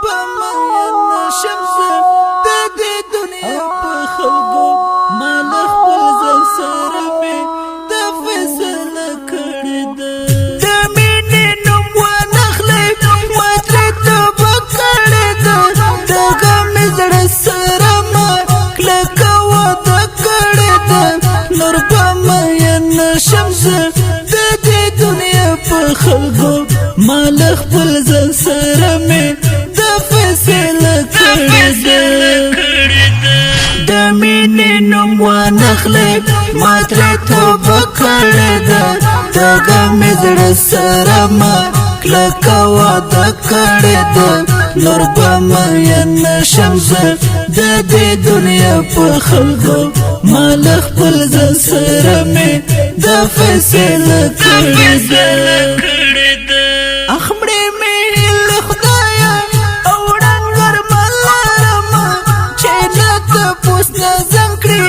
بمين شمس دې دنیا په خلکو مال خپل ځل سره مې د فیصله کړې ده د مینې نوم وانخلې ما ترې توبه کړې ده دغه مې زړه سره ما کلکه واده کړې ده نور بمین شمس دې دنیا په خلکو مال خپل ځل سره مې د فیصله کړې ده د مینې نوم وانخلې ما ترې توبه کړې ده دغه مې زړه سره ما کلکه واده کړې ده نور بمین شمس د دې دنیا په خلکو مال خپل ځل سره مې د فیصله کړې ده اخمړې مې له خدایا او ډنګر ملارما چې نه تپوس نه زنکړې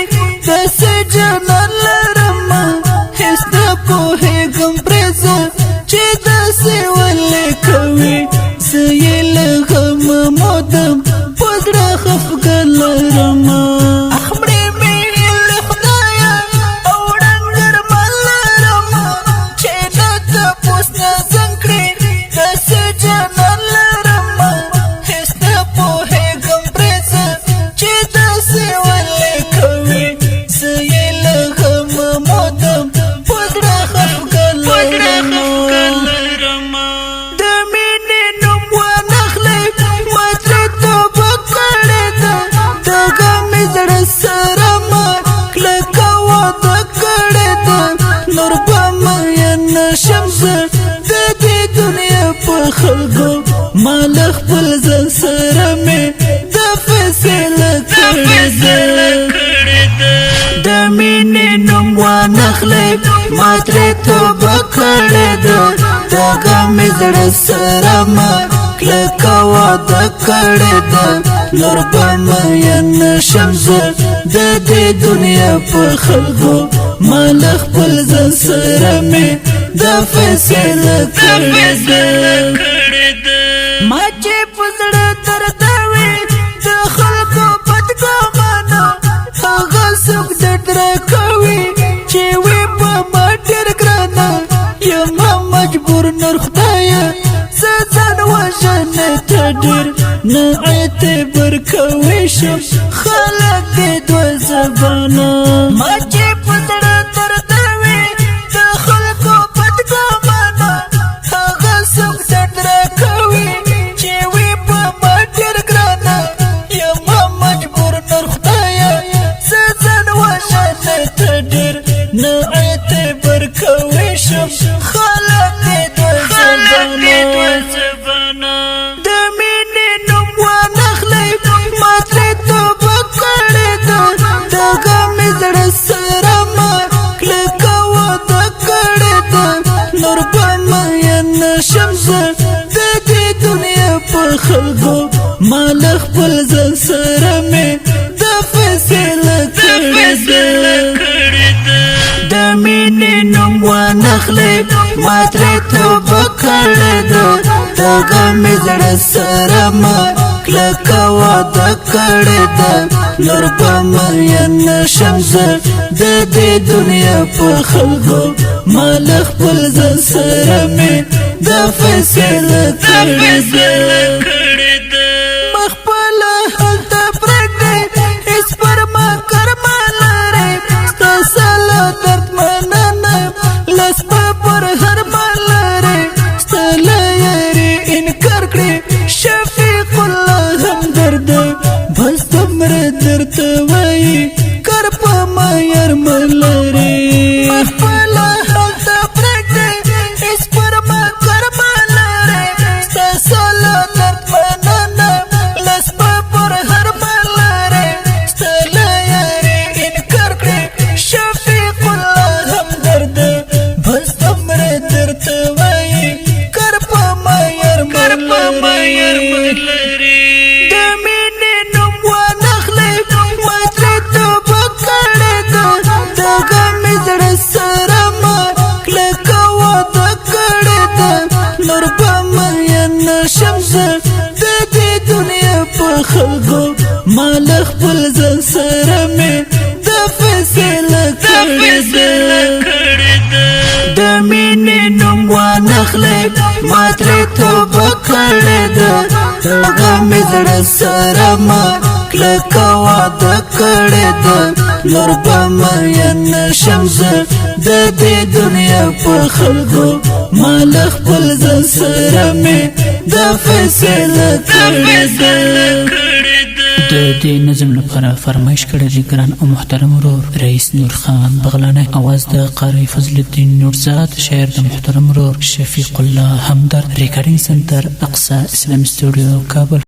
داسې جانان لرما هېڅ نه پوهېږم پرې زه چې داسې ولې کوي زه یې له غمه مودم په زړه خفګان لرما اخمړې مې له خدایا او ډنګر ملارما چې نه تپوس نه زنکړې داسې جانان لرما هېڅ نه پوهېږم پرې زه چې داسې ولې کوي زه یې له غمه مودم په زړه خفګان لرما د مینې نوم وانخلې ما ترې توبه کړې ده دغه مې زړه سره ما کلکه واده کړې ده نور بمین شمس د دې دنیا په خلکو مال خپل ځل سره مې د فیصله کړې ده د مینې نوم وانخلې ما ترې توبه کړې ده دغه مې زړه سره ما کلکه واده کړې ده نور بمین شمس د دې دنیا په خلکو مال خپل ځل سره مې د فیصله کړې ده ما چې په زړه درد وي د خلکو بدګمانه هغه څوک درد راکوي چې وي په ما ډېر ګرانه یمه مجبور نور خدایه زه ځان وژنې ته ډېر نه اعتبار کوی شم خلک دې دوه زبانه ما چې په زړه درد وي د خلکو بدګمانه هغه څوک درد راکوي چې وي په ما ډېر ګرانه یمه مجبور نور خدایه زه ځان وژنې ته ډېر نه اعتبار کوی شم خلک دې دوه زبانه د مینې نوم وانخلې ما ترې توبه کړې ده دغه مې زړه سره ما کلکه واده کړې ده نور بمین شمس د دې دنیا په خلکو مال خپل ځل سره مې د فیصله کړې ده د مینې نوم وانخلې ما ترې توبه کړې ده دغه مې زړه سره ما کلکه واده کړې ده نور بمین شمس د دې دنیا په خلکو مال خپل ځل سره مې د فیصله کړې ده مخپله هلته پرېږدې هېڅ پر ما کرمه لرې ستا سلا درد مننه لاس په پر هر ما لرې ستا له یارې انکار کړې شفیق الله همدرد بس دومره درته وایي کار په ما یارمه لرې مخپله هلته پرېږدې هېڅ پر ما کرمه لرې ستا سلا درد مننه لاس په پر هر ما لرې ستا له یارې انکار کړې شفیق الله همدرد بس دومره درته وایي کار په ما یارمه لرې د مینې نوم وانخلې ما ترې توبه کړې ده دغه مې زړه سره ما کلکه واده کړې ده نور بمین شمس د دې په خلکو مال خپل ځان سره مې د فیصله کړې ده د مینې نوم وانخلې ما ترې توبه کړې ده هغه مې زړه سره ما کلکه واده کړې ده نور به مین شم زه د دې دنیا په خلکو مال خپل ځان سره مې د فیصله کړې ده د دې نظم لپاره فرمایش کړی دی ګران او محترم ورور رئیس نور خان بغلانی اواز د قاری فضل الدین نورزاد شاعر د محترم ورور شفیق الله همدرد ریکارډینګ سنټر اقصی اسلامي سټوډیو کابل